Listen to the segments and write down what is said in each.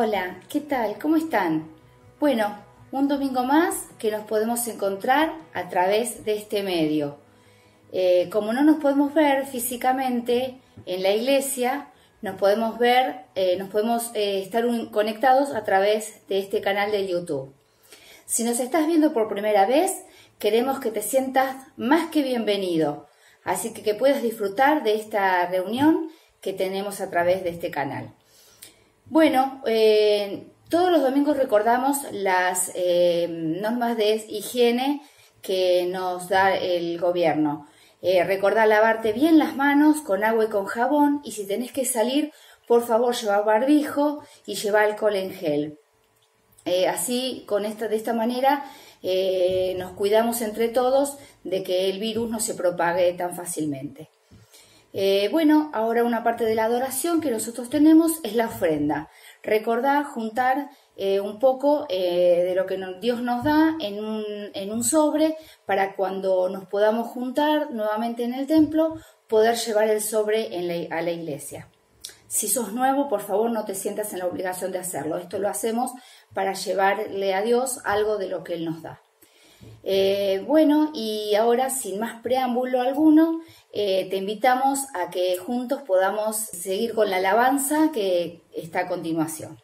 Hola, ¿qué tal? ¿Cómo están? Bueno, un domingo más que nos podemos encontrar a través de este medio. Como no nos podemos ver físicamente en la iglesia, nos podemos ver, estar conectados a través de este canal de YouTube. Si nos estás viendo por primera vez, queremos que te sientas más que bienvenido, así que puedas disfrutar de esta reunión que tenemos a través de este canal. Bueno, todos los domingos recordamos las normas de higiene que nos da el gobierno. Recordá lavarte bien las manos con agua y con jabón, y si tenés que salir, por favor lleva barbijo y lleva alcohol en gel. Así, de esta manera, nos cuidamos entre todos de que el virus no se propague tan fácilmente. Bueno, ahora una parte de la adoración que nosotros tenemos es la ofrenda. Recordá juntar un poco de lo que Dios nos da en un sobre para cuando nos podamos juntar nuevamente en el templo, poder llevar el sobre a la iglesia. Si sos nuevo, por favor no te sientas en la obligación de hacerlo. Esto lo hacemos para llevarle a Dios algo de lo que Él nos da. Bueno, y ahora sin más preámbulo alguno, te invitamos a que juntos podamos seguir con la alabanza que está a continuación.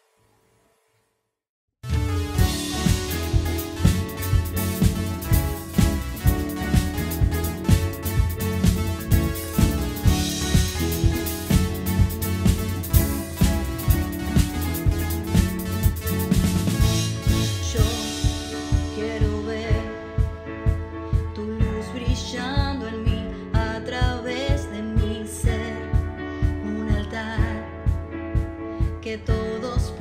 Que todos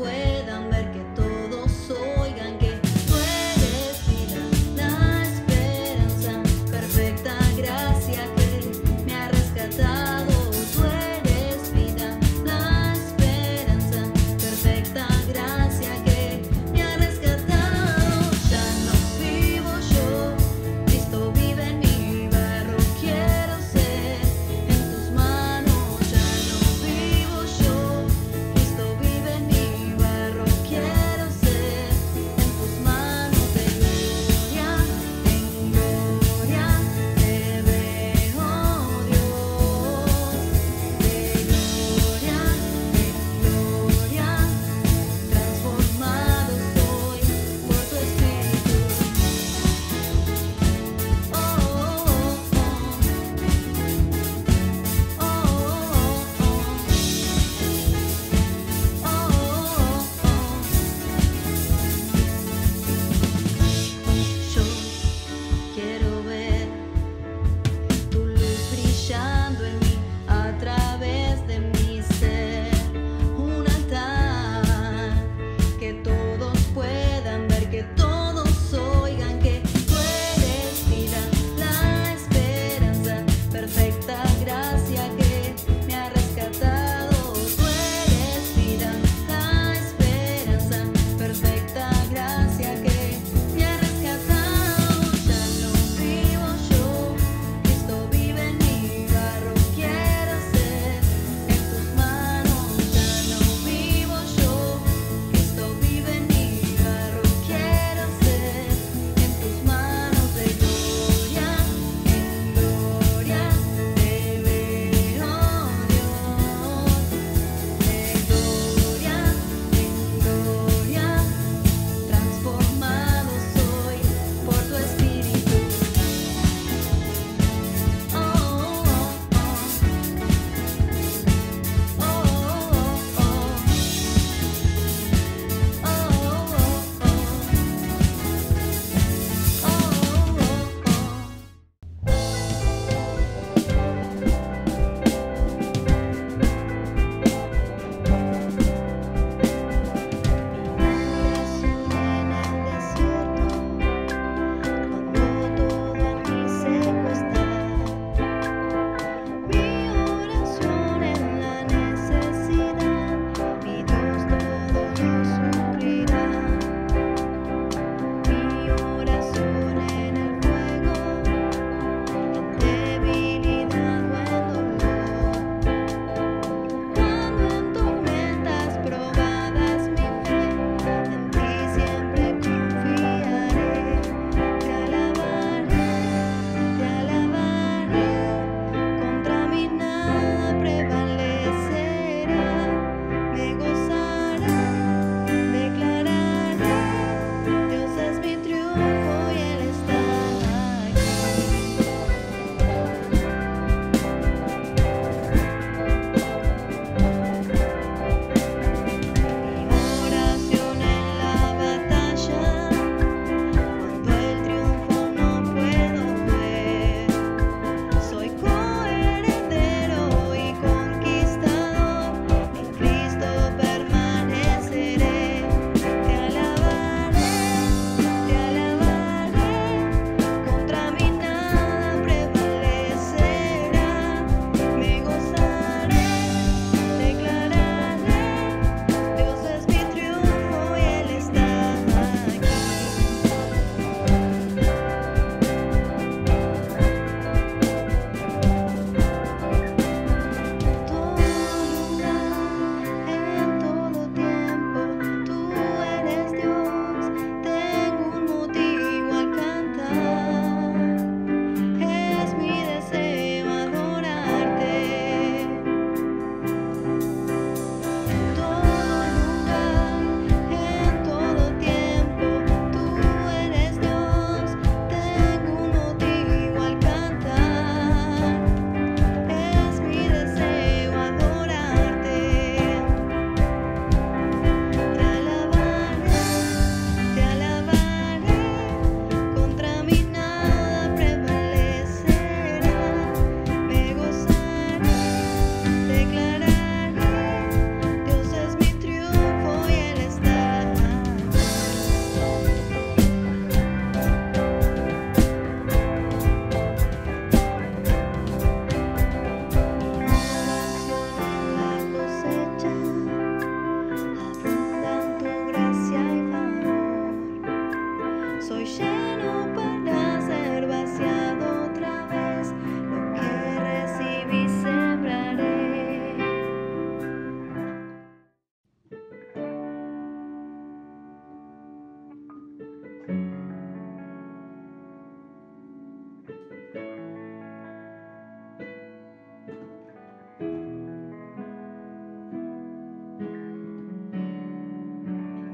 soy lleno para ser vaciado otra vez. Lo que recibí sembraré.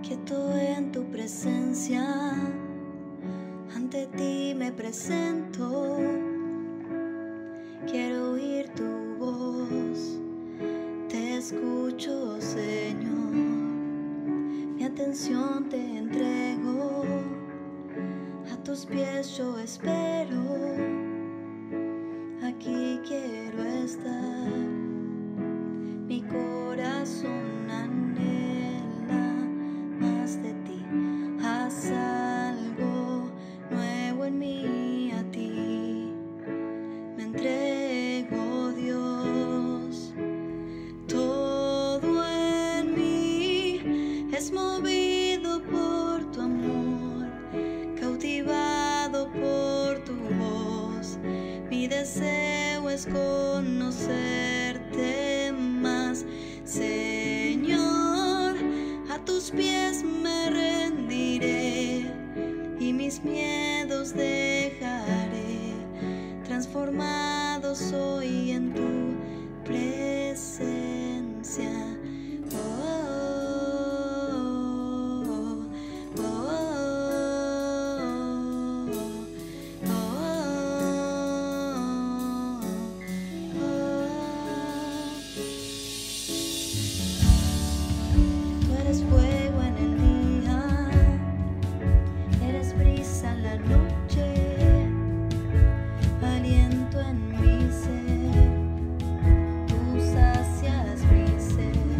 Quieto en tu presencia, ante ti me presento. Quiero oír tu voz, te escucho, Señor. Mi atención te entrego, a tus pies yo espero. Aquí quiero estar, mi corazón anhela más de ti. Haz algo nuevo en mí, a ti me entrego, Dios. Todo en mí es movido por tu amor, cautivado por tu voz. Mi deseo es conocerte más, Señor. A tus pies me rendiré y mis miedos dejaré. Transformado soy en tu presencia. Oh, oh, oh, oh, oh, oh. Tú eres fuego en el día, eres brisa en la noche, aliento en mi ser, tú sacias mi sed.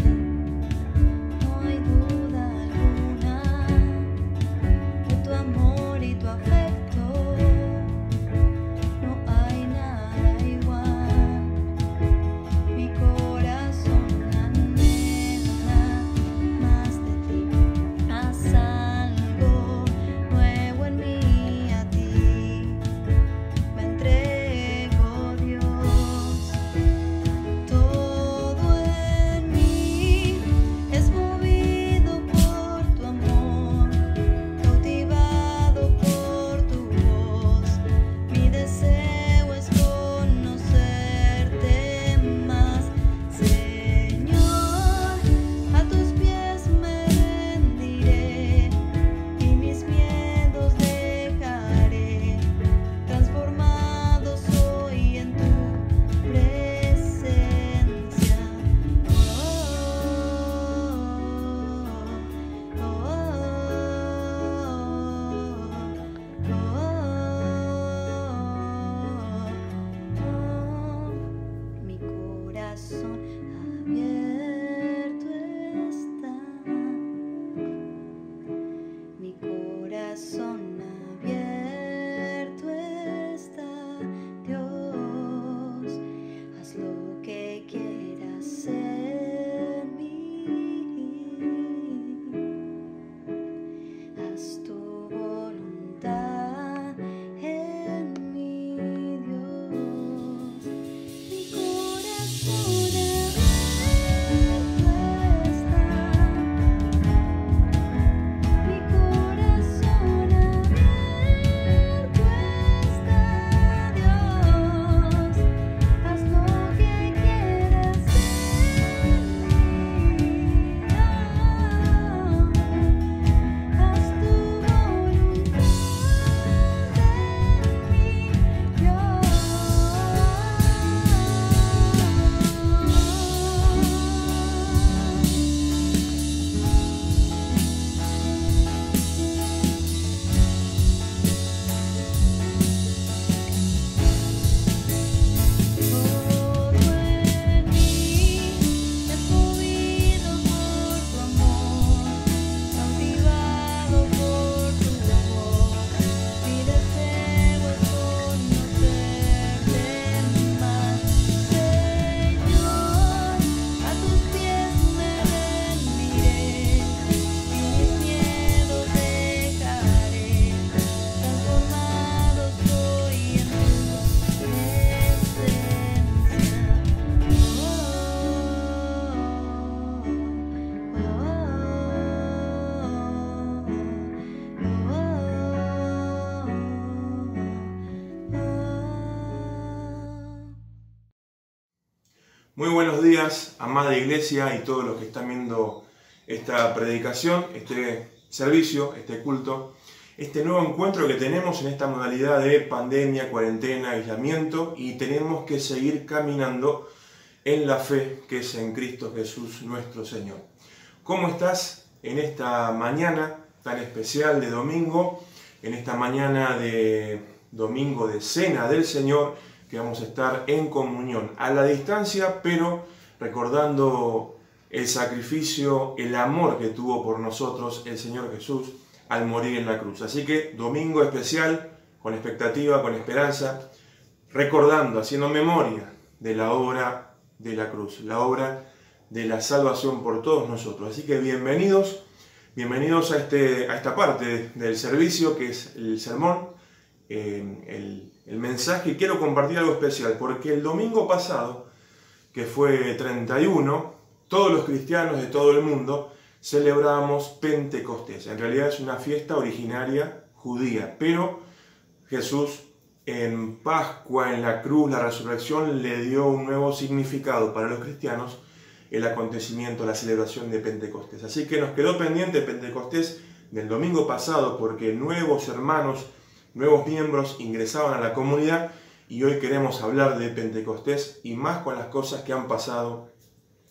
Muy buenos días, amada iglesia y todos los que están viendo esta predicación, este servicio, este culto, este nuevo encuentro que tenemos en esta modalidad de pandemia, cuarentena, aislamiento, y tenemos que seguir caminando en la fe que es en Cristo Jesús nuestro Señor. ¿Cómo estás en esta mañana tan especial de domingo, en esta mañana de domingo de Cena del Señor, que vamos a estar en comunión a la distancia, pero recordando el sacrificio, el amor que tuvo por nosotros el Señor Jesús al morir en la cruz? Así que domingo especial, con expectativa, con esperanza, recordando, haciendo memoria de la obra de la cruz, la obra de la salvación por todos nosotros. Así que bienvenidos a esta parte del servicio que es el sermón, el mensaje. Y quiero compartir algo especial, porque el domingo pasado, que fue 31, todos los cristianos de todo el mundo celebramos Pentecostés. En realidad es una fiesta originaria judía, pero Jesús en Pascua, en la cruz, la resurrección, le dio un nuevo significado para los cristianos, el acontecimiento, la celebración de Pentecostés. Así que nos quedó pendiente Pentecostés del domingo pasado, porque nuevos hermanos, nuevos miembros ingresaban a la comunidad, y hoy queremos hablar de Pentecostés, y más con las cosas que han pasado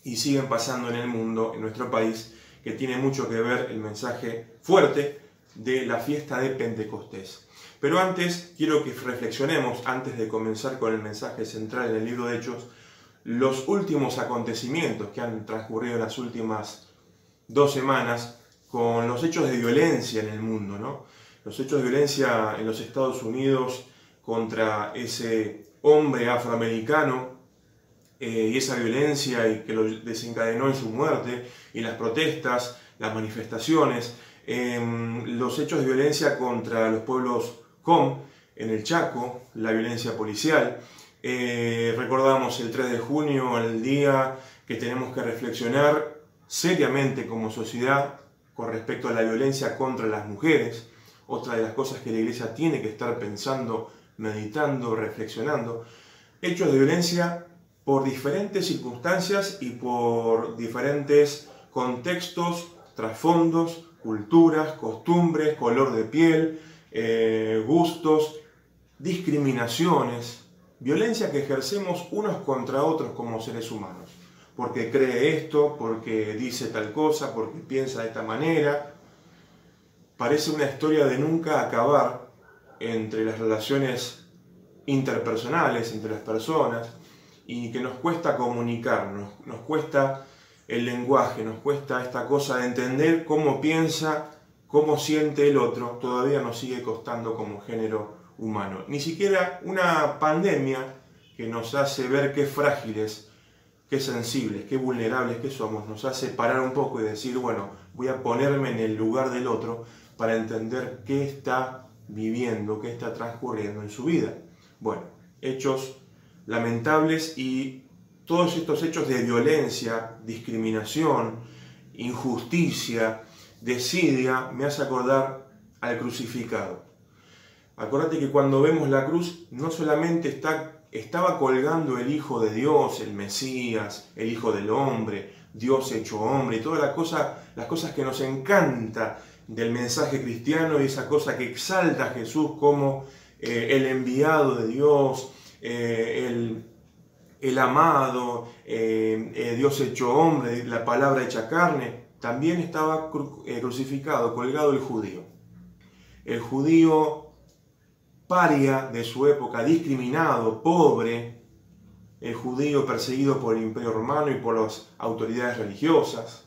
y siguen pasando en el mundo, en nuestro país, que tiene mucho que ver el mensaje fuerte de la fiesta de Pentecostés. Pero antes, quiero que reflexionemos, antes de comenzar con el mensaje central en el libro de Hechos, los últimos acontecimientos que han transcurrido en las últimas 2 semanas, con los hechos de violencia en el mundo, ¿no? Los hechos de violencia en los Estados Unidos contra ese hombre afroamericano, y esa violencia y que lo desencadenó en su muerte, y las protestas, las manifestaciones, los hechos de violencia contra los pueblos COM en el Chaco, la violencia policial. Recordamos el 3 de junio, el día que tenemos que reflexionar seriamente como sociedad con respecto a la violencia contra las mujeres, otra de las cosas que la iglesia tiene que estar pensando, meditando, reflexionando. Hechos de violencia por diferentes circunstancias y por diferentes contextos, trasfondos, culturas, costumbres, color de piel, gustos, discriminaciones, violencia que ejercemos unos contra otros como seres humanos, porque cree esto, porque dice tal cosa, porque piensa de esta manera. Parece una historia de nunca acabar entre las relaciones interpersonales, entre las personas, y que nos cuesta comunicarnos, nos cuesta el lenguaje, nos cuesta esta cosa de entender cómo piensa, cómo siente el otro. Todavía nos sigue costando como género humano. Ni siquiera una pandemia que nos hace ver qué frágiles, qué sensibles, qué vulnerables que somos, nos hace parar un poco y decir, bueno, voy a ponerme en el lugar del otro para entender qué está viviendo, qué está transcurriendo en su vida. Bueno, hechos lamentables, y todos estos hechos de violencia, discriminación, injusticia, desidia, me hace acordar al crucificado. Acordate que cuando vemos la cruz, no solamente estaba colgando el Hijo de Dios, el Mesías, el Hijo del Hombre, Dios hecho hombre, y todas las cosas que nos encanta del mensaje cristiano, y esa cosa que exalta a Jesús como el enviado de Dios, el amado, Dios hecho hombre, la palabra hecha carne. También estaba crucificado, colgado el judío. El judío paria de su época, discriminado, pobre, el judío perseguido por el Imperio Romano y por las autoridades religiosas,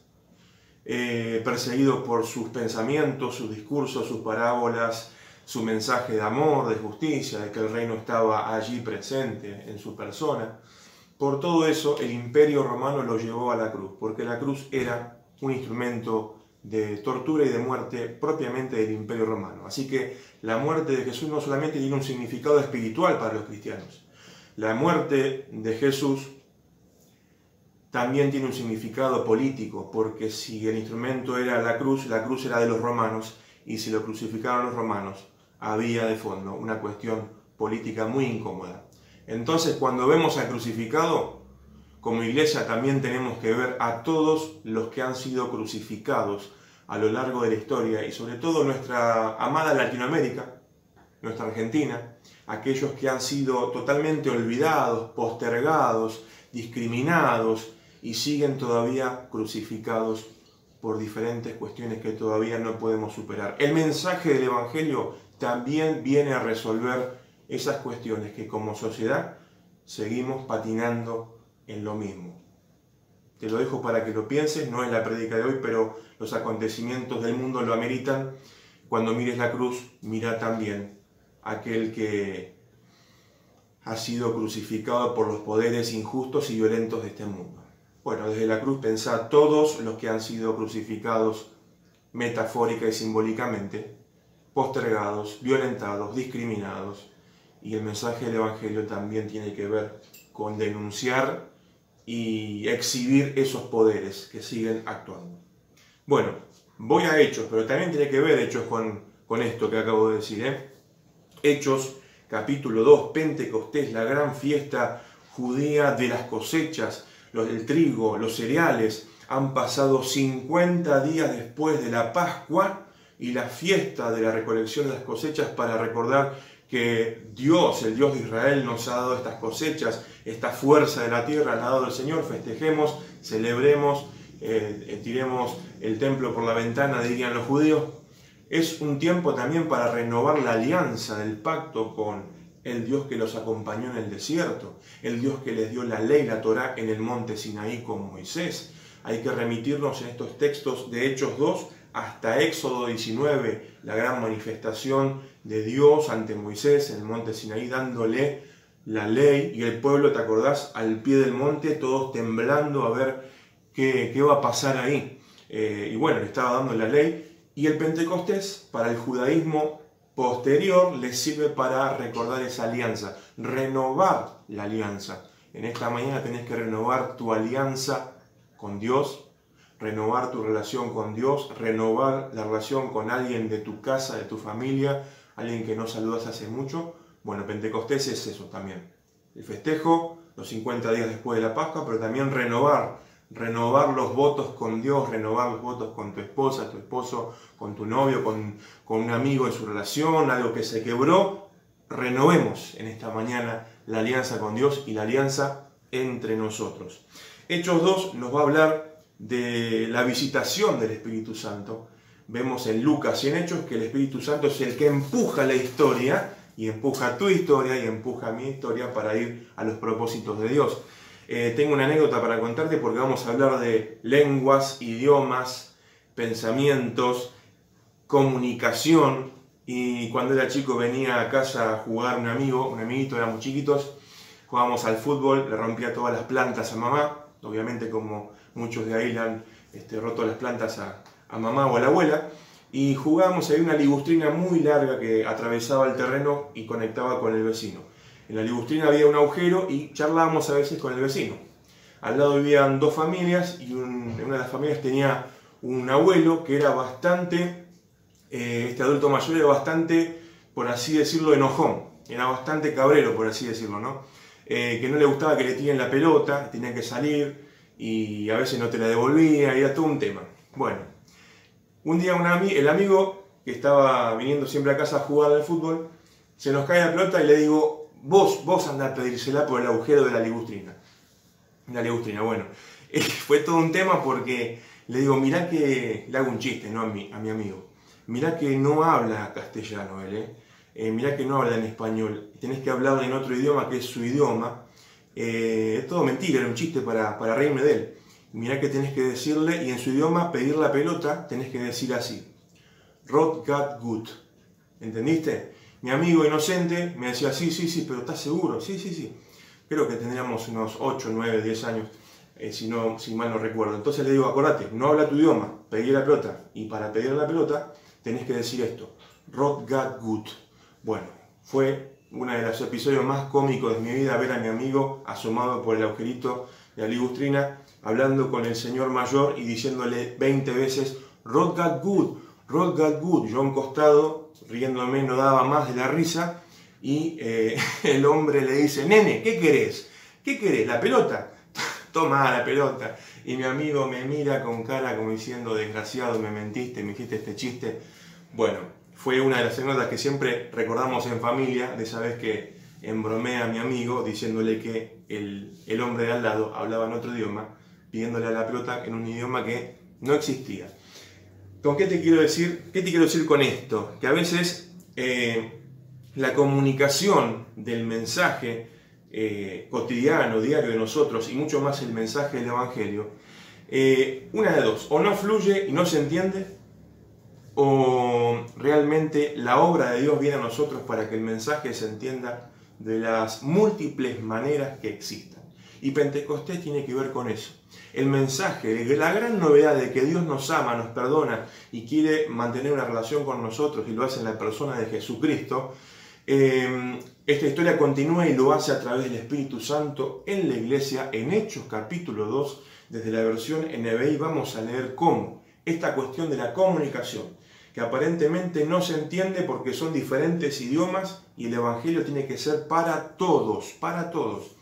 perseguido por sus pensamientos, sus discursos, sus parábolas, su mensaje de amor, de justicia, de que el reino estaba allí presente en su persona. Por todo eso, el Imperio Romano lo llevó a la cruz, porque la cruz era un instrumento de tortura y de muerte propiamente del Imperio Romano. Así que la muerte de Jesús no solamente tiene un significado espiritual para los cristianos, la muerte de Jesús también tiene un significado político, porque si el instrumento era la cruz era de los romanos, y si lo crucificaron los romanos, había de fondo una cuestión política muy incómoda. Entonces, cuando vemos al crucificado, como iglesia también tenemos que ver a todos los que han sido crucificados a lo largo de la historia y sobre todo nuestra amada Latinoamérica, nuestra Argentina, aquellos que han sido totalmente olvidados, postergados, discriminados y siguen todavía crucificados por diferentes cuestiones que todavía no podemos superar. El mensaje del Evangelio también viene a resolver esas cuestiones que como sociedad seguimos patinando en lo mismo. Te lo dejo para que lo pienses, no es la prédica de hoy, pero los acontecimientos del mundo lo ameritan. Cuando mires la cruz, mira también aquel que ha sido crucificado por los poderes injustos y violentos de este mundo. Bueno, desde la cruz pensá todos los que han sido crucificados metafórica y simbólicamente, postergados, violentados, discriminados. Y el mensaje del Evangelio también tiene que ver con denunciar y exhibir esos poderes que siguen actuando. Bueno, voy a Hechos, pero también tiene que ver Hechos con esto que acabo de decir, Hechos, capítulo 2, Pentecostés, la gran fiesta judía de las cosechas, el trigo, los cereales. Han pasado 50 días después de la Pascua y la fiesta de la recolección de las cosechas para recordar que Dios, el Dios de Israel, nos ha dado estas cosechas, esta fuerza de la tierra, al lado del Señor. Festejemos, celebremos, tiremos el templo por la ventana, dirían los judíos. Es un tiempo también para renovar la alianza del pacto con el Dios que los acompañó en el desierto, el Dios que les dio la ley, la Torá, en el monte Sinaí con Moisés. Hay que remitirnos en estos textos de Hechos 2 hasta Éxodo 19, la gran manifestación de Dios ante Moisés en el monte Sinaí, dándole la ley, y el pueblo, ¿te acordás?, al pie del monte, todos temblando a ver qué va a pasar ahí. Y bueno, le estaba dando la ley, y el Pentecostés, para el judaísmo posterior, les sirve para recordar esa alianza, renovar la alianza. En esta mañana tenés que renovar tu alianza con Dios, renovar tu relación con Dios, renovar la relación con alguien de tu casa, de tu familia, alguien que no saludas hace mucho. Bueno, Pentecostés es eso también. El festejo, los 50 días después de la Pascua, pero también renovar los votos con Dios, renovar los votos con tu esposa, tu esposo, con tu novio, con un amigo en su relación, algo que se quebró. Renovemos en esta mañana la alianza con Dios y la alianza entre nosotros. Hechos 2 nos va a hablar de la visitación del Espíritu Santo. Vemos en Lucas y en Hechos que el Espíritu Santo es el que empuja la historia, y empuja tu historia y empuja mi historia para ir a los propósitos de Dios. Tengo una anécdota para contarte porque vamos a hablar de lenguas, idiomas, pensamientos, comunicación. Y cuando era chico venía a casa a jugar un amiguito, éramos chiquitos, jugábamos al fútbol, le rompía todas las plantas a mamá. Obviamente, como muchos de ahí le han roto las plantas a mamá o a la abuela. Y jugábamos, había una ligustrina muy larga que atravesaba el terreno y conectaba con el vecino. En la ligustrina había un agujero y charlábamos a veces con el vecino. Al lado vivían dos familias y una de las familias tenía un abuelo que era bastante, este adulto mayor era bastante, por así decirlo, enojón. Era bastante cabrero, por así decirlo, ¿no? Que no le gustaba que le tiren la pelota, tenía que salir y a veces no te la devolvía, y era todo un tema. Bueno, un día el amigo que estaba viniendo siempre a casa a jugar al fútbol, se nos cae la pelota y le digo, vos andá a pedírsela por el agujero de la ligustrina. Bueno, fue todo un tema porque le digo, mirá que, le hago un chiste, ¿no? a mi amigo, mirá que no habla castellano él, mirá que no habla en español, tenés que hablar en otro idioma que es su idioma. Es todo mentira, era un chiste para reírme de él. Mirá que tenés que decirle, y en su idioma pedir la pelota tenés que decir así, Rot gat gut, ¿entendiste? Mi amigo inocente me decía, sí, pero ¿estás seguro? Sí. Creo que tendríamos unos 8, 9, 10 años, si mal no recuerdo. Entonces le digo, acordate, no habla tu idioma, pedí la pelota. Y para pedir la pelota tenés que decir esto, Rot gat gut. Bueno, fue uno de los episodios más cómicos de mi vida ver a mi amigo asomado por el agujerito de la ligustrina, hablando con el señor mayor y diciéndole 20 veces, Rot gat gut. Yo a un costado, riéndome, no daba más de la risa, y el hombre le dice, nene, ¿qué querés? ¿La pelota? toma la pelota. Y mi amigo me mira con cara como diciendo, desgraciado, me mentiste, me hiciste este chiste. Bueno, fue una de las anécdotas que siempre recordamos en familia, de esa vez que embromé a mi amigo diciéndole que el hombre de al lado hablaba en otro idioma, pidiéndole a la pelota en un idioma que no existía. ¿Con qué te quiero decir? ¿Qué te quiero decir con esto? Que a veces la comunicación del mensaje cotidiano, diario de nosotros, y mucho más el mensaje del Evangelio, una de dos, o no fluye y no se entiende, o realmente la obra de Dios viene a nosotros para que el mensaje se entienda de las múltiples maneras que existan. Y Pentecostés tiene que ver con eso. El mensaje, la gran novedad de que Dios nos ama, nos perdona y quiere mantener una relación con nosotros, y lo hace en la persona de Jesucristo. Esta historia continúa y lo hace a través del Espíritu Santo en la iglesia. En Hechos capítulo 2, desde la versión NBI, vamos a leer cómo esta cuestión de la comunicación, que aparentemente no se entiende porque son diferentes idiomas y el Evangelio tiene que ser para todos, para todos.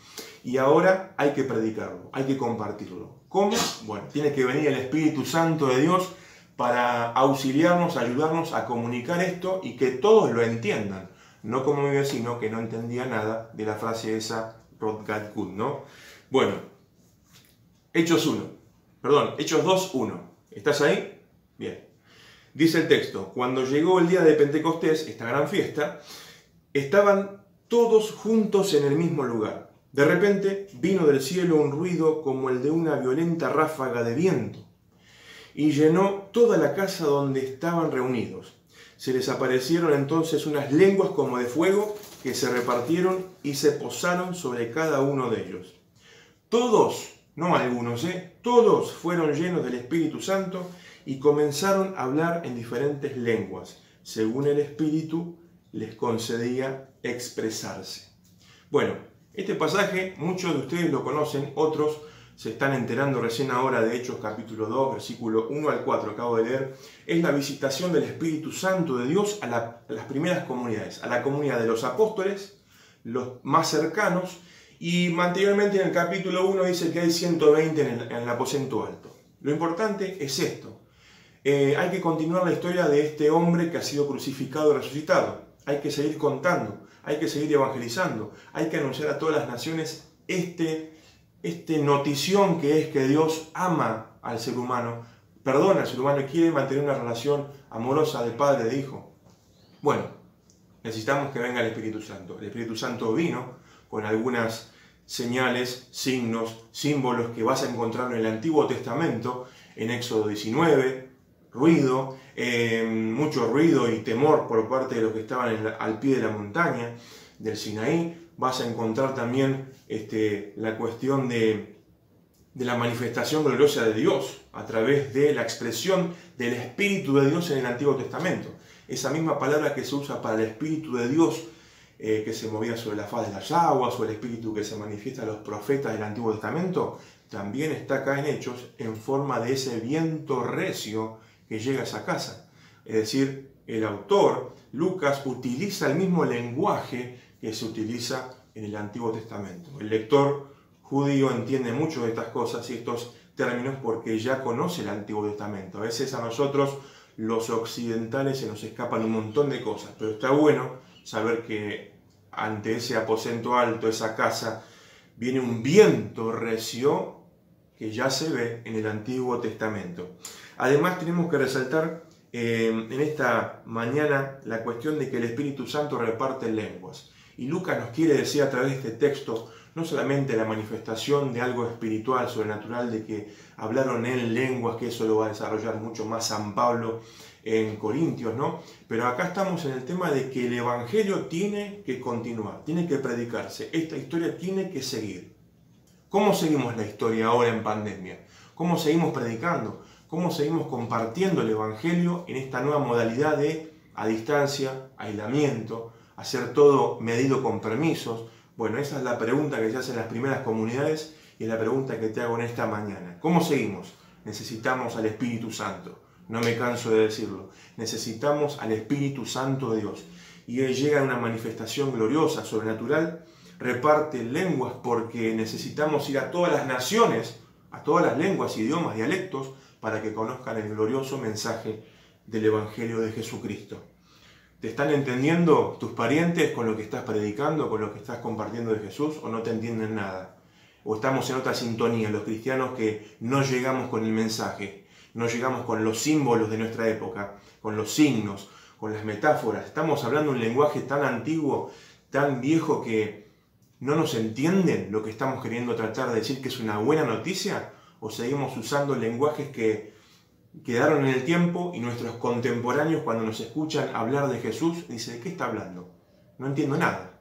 Y ahora hay que predicarlo, hay que compartirlo. ¿Cómo? Bueno, tiene que venir el Espíritu Santo de Dios para auxiliarnos, ayudarnos a comunicar esto y que todos lo entiendan. No como mi vecino que no entendía nada de la frase esa, Rod Gat Good, ¿no? Bueno, Hechos 2, 1. ¿Estás ahí? Bien. Dice el texto, cuando llegó el día de Pentecostés, esta gran fiesta, estaban todos juntos en el mismo lugar. De repente vino del cielo un ruido como el de una violenta ráfaga de viento y llenó toda la casa donde estaban reunidos. Se les aparecieron entonces unas lenguas como de fuego que se repartieron y se posaron sobre cada uno de ellos. Todos, no algunos, todos fueron llenos del Espíritu Santo y comenzaron a hablar en diferentes lenguas, según el Espíritu les concedía expresarse. Bueno, este pasaje muchos de ustedes lo conocen, otros se están enterando recién ahora de Hechos capítulo 2, versículo 1 al 4, acabo de leer. Es la visitación del Espíritu Santo de Dios a las primeras comunidades, a la comunidad de los apóstoles, los más cercanos, y anteriormente en el capítulo 1 dice que hay 120 en el aposento alto. Lo importante es esto. Hay que continuar la historia de este hombre que ha sido crucificado y resucitado. Hay que seguir contando, hay que seguir evangelizando, hay que anunciar a todas las naciones este notición que es que Dios ama al ser humano, perdona al ser humano y quiere mantener una relación amorosa de padre e de hijo. Bueno, necesitamos que venga el Espíritu Santo. El Espíritu Santo vino con algunas señales, signos, símbolos que vas a encontrar en el Antiguo Testamento, en Éxodo 19, ruido, mucho ruido y temor por parte de los que estaban al pie de la montaña del Sinaí. Vas a encontrar también la cuestión de la manifestación gloriosa de Dios a través de la expresión del Espíritu de Dios en el Antiguo Testamento. Esa misma palabra que se usa para el Espíritu de Dios que se movía sobre la faz de las aguas, o el Espíritu que se manifiesta a los profetas del Antiguo Testamento, también está acá en Hechos en forma de ese viento recio que llega a esa casa. Es decir, el autor, Lucas, utiliza el mismo lenguaje que se utiliza en el Antiguo Testamento. El lector judío entiende mucho de estas cosas y estos términos porque ya conoce el Antiguo Testamento. A veces a nosotros, los occidentales, se nos escapan un montón de cosas, pero está bueno saber que ante ese aposento alto, esa casa, viene un viento recio que ya se ve en el Antiguo Testamento. Además tenemos que resaltar en esta mañana la cuestión de que el Espíritu Santo reparte lenguas. Y Lucas nos quiere decir a través de este texto no solamente la manifestación de algo espiritual, sobrenatural, de que hablaron en lenguas, que eso lo va a desarrollar mucho más San Pablo en Corintios, ¿no? Pero acá estamos en el tema de que el Evangelio tiene que continuar, tiene que predicarse, esta historia tiene que seguir. ¿Cómo seguimos la historia ahora en pandemia? ¿Cómo seguimos predicando? ¿Cómo seguimos compartiendo el Evangelio en esta nueva modalidad de a distancia, aislamiento, hacer todo medido con permisos? Bueno, esa es la pregunta que se hace en las primeras comunidades y es la pregunta que te hago en esta mañana. ¿Cómo seguimos? Necesitamos al Espíritu Santo. No me canso de decirlo. Necesitamos al Espíritu Santo de Dios. Y Él llega en una manifestación gloriosa, sobrenatural, reparte lenguas porque necesitamos ir a todas las naciones, a todas las lenguas, idiomas, dialectos, para que conozcan el glorioso mensaje del Evangelio de Jesucristo. ¿Te están entendiendo tus parientes con lo que estás predicando, con lo que estás compartiendo de Jesús, o no te entienden nada? ¿O estamos en otra sintonía, los cristianos que no llegamos con el mensaje, no llegamos con los símbolos de nuestra época, con los signos, con las metáforas? Estamos hablando un lenguaje tan antiguo, tan viejo que no nos entienden lo que estamos queriendo tratar de decir que es una buena noticia, o seguimos usando lenguajes que quedaron en el tiempo y nuestros contemporáneos cuando nos escuchan hablar de Jesús dicen, ¿de qué está hablando? No entiendo nada.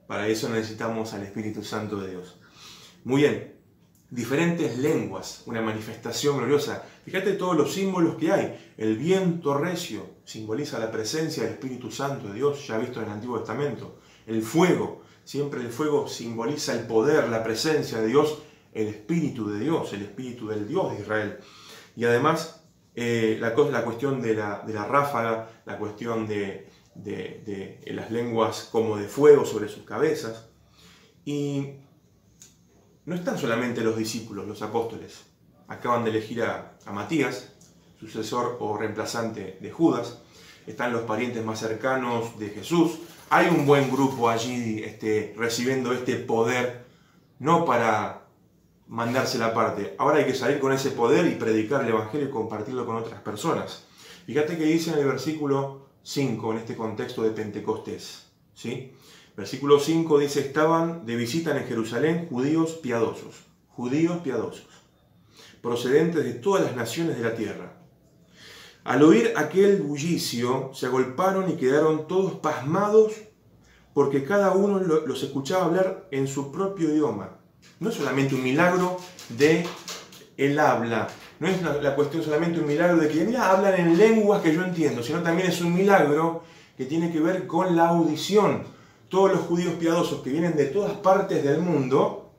Para eso necesitamos al Espíritu Santo de Dios. Muy bien, diferentes lenguas, una manifestación gloriosa. Fíjate todos los símbolos que hay. El viento recio simboliza la presencia del Espíritu Santo de Dios, ya visto en el Antiguo Testamento. El fuego, siempre el fuego simboliza el poder, la presencia de Dios, el Espíritu de Dios, el Espíritu del Dios de Israel. Y además, la cuestión de la ráfaga, la cuestión de las lenguas como de fuego sobre sus cabezas. Y no están solamente los discípulos, los apóstoles. Acaban de elegir a Matías, sucesor o reemplazante de Judas. Están los parientes más cercanos de Jesús. Hay un buen grupo allí recibiendo este poder, no para mandarse la parte. Ahora hay que salir con ese poder y predicar el Evangelio y compartirlo con otras personas. Fíjate que dice en el versículo 5, en este contexto de Pentecostés, ¿sí? Versículo 5 dice, estaban de visita en Jerusalén judíos piadosos, procedentes de todas las naciones de la tierra. Al oír aquel bullicio, se agolparon y quedaron todos pasmados, porque cada uno los escuchaba hablar en su propio idioma. No es solamente un milagro de el habla, no es la cuestión solamente un milagro de que, mira, hablan en lenguas que yo entiendo, sino también es un milagro que tiene que ver con la audición. Todos los judíos piadosos que vienen de todas partes del mundo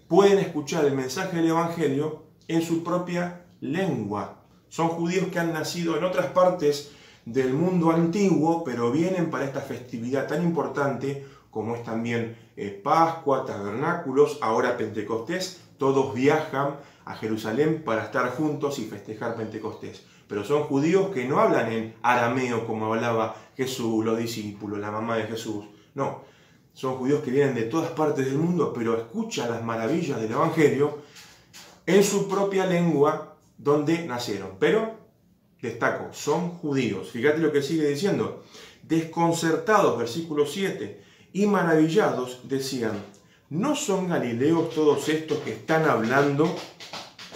pueden escuchar el mensaje del Evangelio en su propia lengua. Son judíos que han nacido en otras partes del mundo antiguo, pero vienen para esta festividad tan importante como es también Pascua, Tabernáculos, ahora Pentecostés. Todos viajan a Jerusalén para estar juntos y festejar Pentecostés. Pero son judíos que no hablan en arameo como hablaba Jesús, los discípulos, la mamá de Jesús. No, son judíos que vienen de todas partes del mundo, pero escuchan las maravillas del Evangelio en su propia lengua donde nacieron. Pero, destaco, son judíos. Fíjate lo que sigue diciendo. Desconcertados, versículo 7, y maravillados, decían, ¿no son galileos todos estos que están hablando?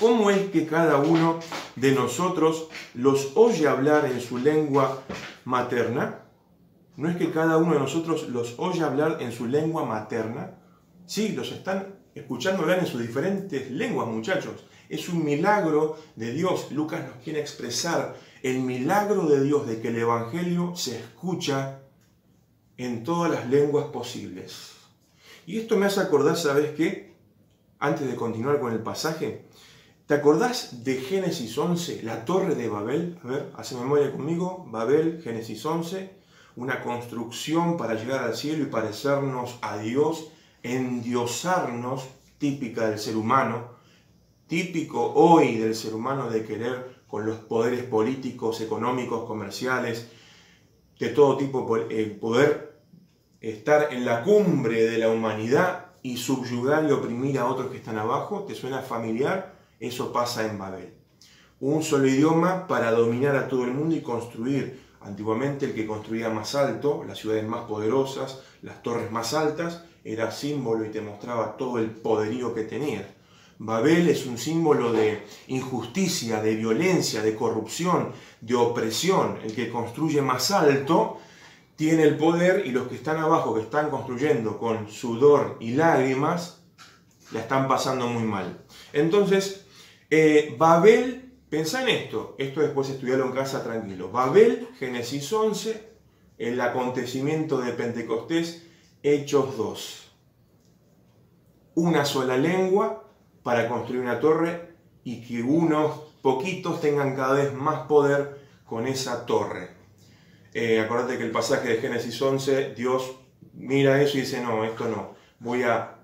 ¿Cómo es que cada uno de nosotros los oye hablar en su lengua materna? ¿No es que cada uno de nosotros los oye hablar en su lengua materna? Sí, los están escuchando hablar en sus diferentes lenguas, muchachos. Es un milagro de Dios. Lucas nos quiere expresar el milagro de Dios de que el Evangelio se escucha en todas las lenguas posibles. Y esto me hace acordar, ¿sabes qué? Antes de continuar con el pasaje, ¿te acordás de Génesis 11, la torre de Babel? A ver, hace memoria conmigo. Babel, Génesis 11, una construcción para llegar al cielo y parecernos a Dios, endiosarnos, típica del ser humano, típico hoy del ser humano de querer con los poderes políticos, económicos, comerciales, de todo tipo, poder estar en la cumbre de la humanidad y subyugar y oprimir a otros que están abajo. ¿Te suena familiar? Eso pasa en Babel. Un solo idioma para dominar a todo el mundo y construir. Antiguamente el que construía más alto, las ciudades más poderosas, las torres más altas, era símbolo y te mostraba todo el poderío que tenía. Babel es un símbolo de injusticia, de violencia, de corrupción, de opresión. El que construye más alto tiene el poder y los que están abajo, que están construyendo con sudor y lágrimas, la están pasando muy mal. Entonces, Babel, pensá en esto después estudiarlo en casa tranquilo. Babel, Génesis 11, el acontecimiento de Pentecostés, Hechos 2. Una sola lengua para construir una torre y que unos poquitos tengan cada vez más poder con esa torre. Acordate que el pasaje de Génesis 11, Dios mira eso y dice, no, esto no. Voy a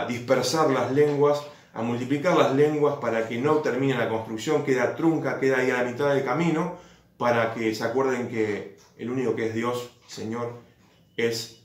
dispersar las lenguas, a multiplicar las lenguas para que no termine la construcción, queda trunca, queda ahí a la mitad del camino, para que se acuerden que el único que es Dios, Señor, es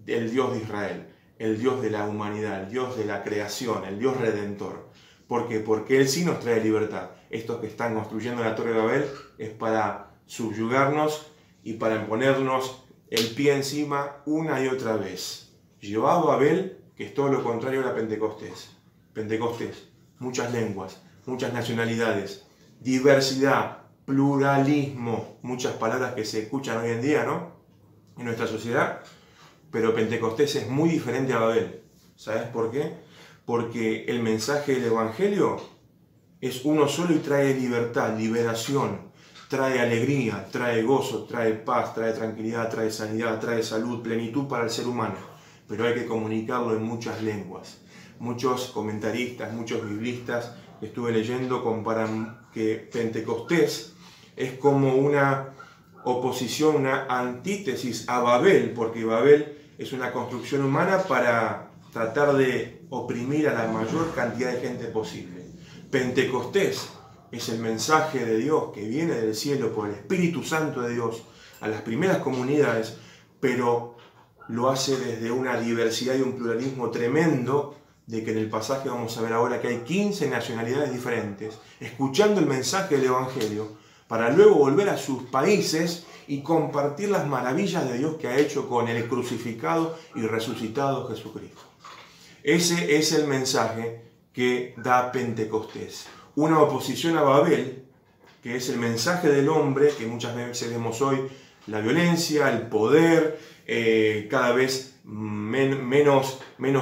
el Dios de Israel, el Dios de la humanidad, el Dios de la creación, el Dios redentor. ¿Por qué? Porque Él sí nos trae libertad. Estos que están construyendo la Torre de Babel es para subyugarnos y para ponernos el pie encima una y otra vez. Llevó a Babel, que es todo lo contrario a la Pentecostés. Pentecostés, muchas lenguas, muchas nacionalidades, diversidad, pluralismo, muchas palabras que se escuchan hoy en día, ¿no? En nuestra sociedad, pero Pentecostés es muy diferente a Babel. ¿Sabes por qué? Porque el mensaje del Evangelio es uno solo y trae libertad, liberación, trae alegría, trae gozo, trae paz, trae tranquilidad, trae sanidad, trae salud, plenitud para el ser humano. Pero hay que comunicarlo en muchas lenguas. Muchos comentaristas, muchos biblistas que estuve leyendo comparan que Pentecostés es como una oposición, una antítesis a Babel, porque Babel es una construcción humana para tratar de oprimir a la mayor cantidad de gente posible. Pentecostés es el mensaje de Dios que viene del cielo por el Espíritu Santo de Dios a las primeras comunidades, pero lo hace desde una diversidad y un pluralismo tremendo, de que en el pasaje vamos a ver ahora que hay 15 nacionalidades diferentes, escuchando el mensaje del Evangelio, para luego volver a sus países y compartir las maravillas de Dios que ha hecho con el crucificado y resucitado Jesucristo. Ese es el mensaje que da Pentecostés. Una oposición a Babel, que es el mensaje del hombre, que muchas veces vemos hoy, la violencia, el poder, cada vez menos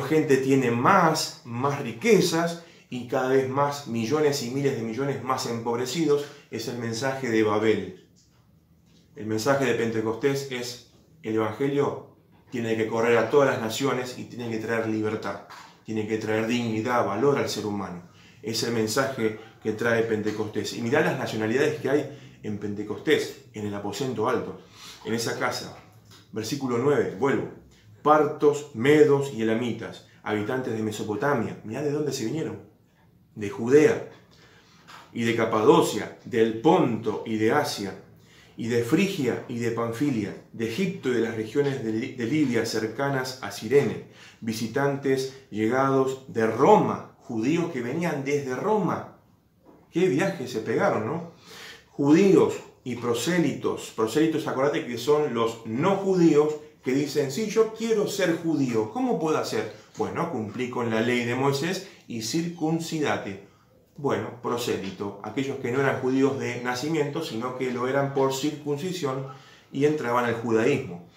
gente tiene más riquezas y cada vez más millones y miles de millones más empobrecidos, es el mensaje de Babel. El mensaje de Pentecostés es el Evangelio tiene que correr a todas las naciones y tiene que traer libertad, tiene que traer dignidad, valor al ser humano. Es el mensaje que trae Pentecostés. Y mirá las nacionalidades que hay en Pentecostés, en el aposento alto, en esa casa. Versículo 9, vuelvo. Partos, medos y elamitas, habitantes de Mesopotamia. Mirá de dónde se vinieron. De Judea y de Capadocia, del Ponto y de Asia, y de Frigia y de Panfilia, de Egipto y de las regiones de Libia cercanas a Cirene, visitantes llegados de Roma, judíos que venían desde Roma. Qué viaje se pegaron, ¿no? Judíos y prosélitos. Prosélitos, acuérdate que son los no judíos que dicen, sí, yo quiero ser judío. ¿Cómo puedo hacer? Bueno, cumplí con la ley de Moisés y circuncidate. Bueno, prosélito, aquellos que no eran judíos de nacimiento, sino que lo eran por circuncisión y entraban al judaísmo.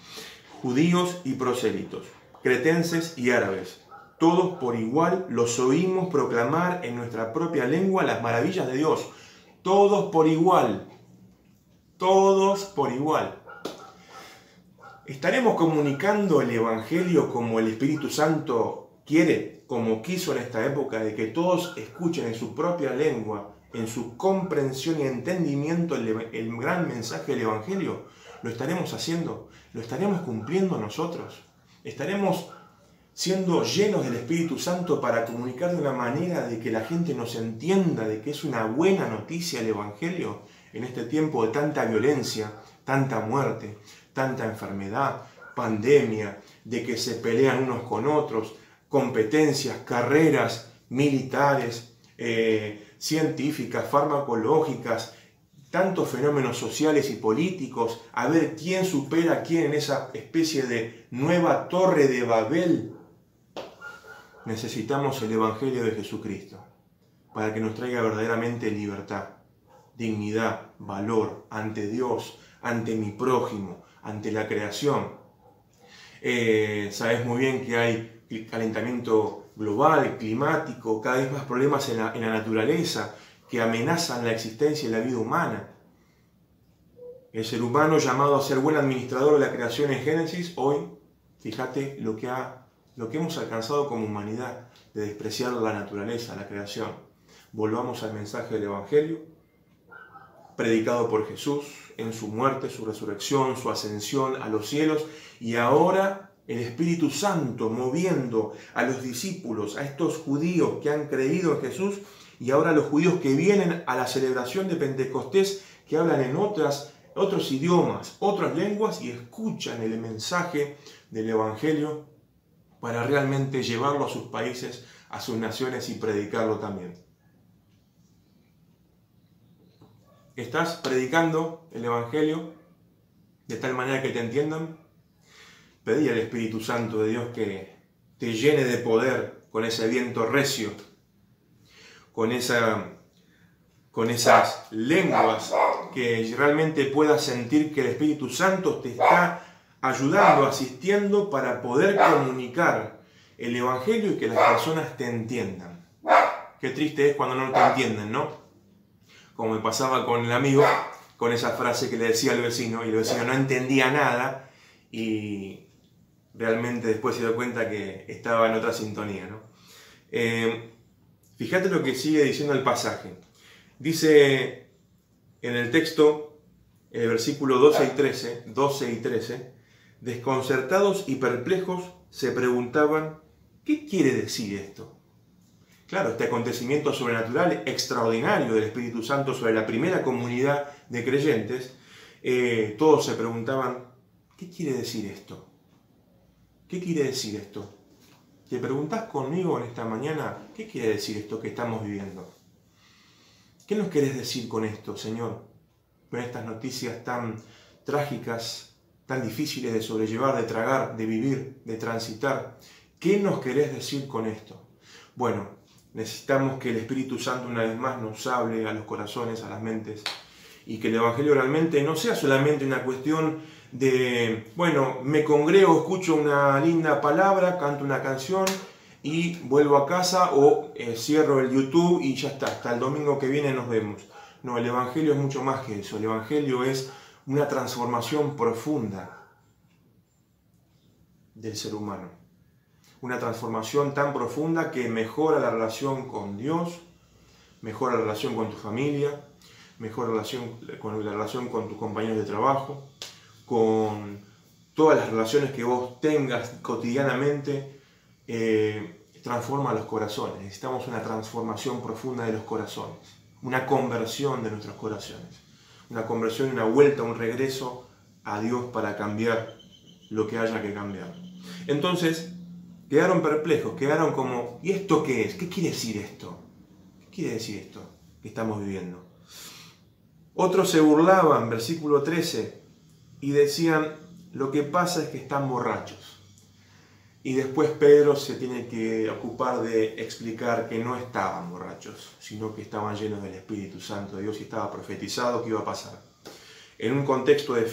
Judíos y prosélitos, cretenses y árabes, todos por igual los oímos proclamar en nuestra propia lengua las maravillas de Dios. Todos por igual. Todos por igual. ¿Estaremos comunicando el Evangelio como el Espíritu Santo quiere, como quiso en esta época, de que todos escuchen en su propia lengua, en su comprensión y entendimiento el gran mensaje del Evangelio? ¿Lo estaremos haciendo? ¿Lo estaremos cumpliendo nosotros? ¿Estaremos siendo llenos del Espíritu Santo para comunicar de una manera de que la gente nos entienda de que es una buena noticia el Evangelio en este tiempo de tanta violencia, tanta muerte, tanta enfermedad, pandemia, de que se pelean unos con otros, competencias, carreras militares, científicas, farmacológicas, tantos fenómenos sociales y políticos, a ver quién supera a quién en esa especie de nueva torre de Babel? Necesitamos el Evangelio de Jesucristo para que nos traiga verdaderamente libertad, dignidad, valor ante Dios, ante mi prójimo, ante la creación. Sabes muy bien que hay calentamiento global, climático, cada vez más problemas en la naturaleza que amenazan la existencia y la vida humana. El ser humano, llamado a ser buen administrador de la creación en Génesis, hoy, fíjate lo que hemos alcanzado como humanidad, de despreciar la naturaleza, la creación. Volvamos al mensaje del Evangelio, predicado por Jesús, en su muerte, su resurrección, su ascensión a los cielos, y ahora el Espíritu Santo moviendo a los discípulos, a estos judíos que han creído en Jesús, y ahora los judíos que vienen a la celebración de Pentecostés, que hablan en otros idiomas, otras lenguas, y escuchan el mensaje del Evangelio para realmente llevarlo a sus países, a sus naciones y predicarlo también. ¿Estás predicando el Evangelio de tal manera que te entiendan? Pedí al Espíritu Santo de Dios que te llene de poder con ese viento recio, con esas lenguas, que realmente puedas sentir que el Espíritu Santo te está ayudando, asistiendo para poder comunicar el Evangelio y que las personas te entiendan. Qué triste es cuando no te entienden, ¿no? Como me pasaba con el amigo, con esa frase que le decía al vecino, y el vecino no entendía nada, y realmente después se dio cuenta que estaba en otra sintonía, ¿no? Fíjate lo que sigue diciendo el pasaje. Dice en el texto, el versículo 12 y 13, desconcertados y perplejos se preguntaban, ¿qué quiere decir esto? Claro, este acontecimiento sobrenatural extraordinario del Espíritu Santo sobre la primera comunidad de creyentes, todos se preguntaban, ¿qué quiere decir esto? ¿Qué quiere decir esto? ¿Te preguntás conmigo en esta mañana, qué quiere decir esto que estamos viviendo? ¿Qué nos querés decir con esto, Señor? Con estas noticias tan trágicas, tan difíciles de sobrellevar, de tragar, de vivir, de transitar. ¿Qué nos querés decir con esto? Bueno, necesitamos que el Espíritu Santo una vez más nos hable a los corazones, a las mentes, y que el Evangelio realmente no sea solamente una cuestión de, bueno, me congrego, escucho una linda palabra, canto una canción y vuelvo a casa, o cierro el YouTube y ya está, hasta el domingo que viene nos vemos. No, el Evangelio es mucho más que eso. El Evangelio es una transformación profunda del ser humano. Una transformación tan profunda que mejora la relación con Dios, mejora la relación con tu familia, mejora la relación con tus compañeros de trabajo, con todas las relaciones que vos tengas cotidianamente, transforma los corazones. Necesitamos una transformación profunda de los corazones, una conversión de nuestros corazones, una conversión, una vuelta, un regreso a Dios para cambiar lo que haya que cambiar. Entonces, quedaron perplejos, quedaron como, ¿y esto qué es? ¿Qué quiere decir esto? ¿Qué quiere decir esto que estamos viviendo? Otros se burlaban, versículo 13, y decían, lo que pasa es que están borrachos. Y después Pedro se tiene que ocupar de explicar que no estaban borrachos, sino que estaban llenos del Espíritu Santo de Dios y estaba profetizado que iba a pasar. En un contexto de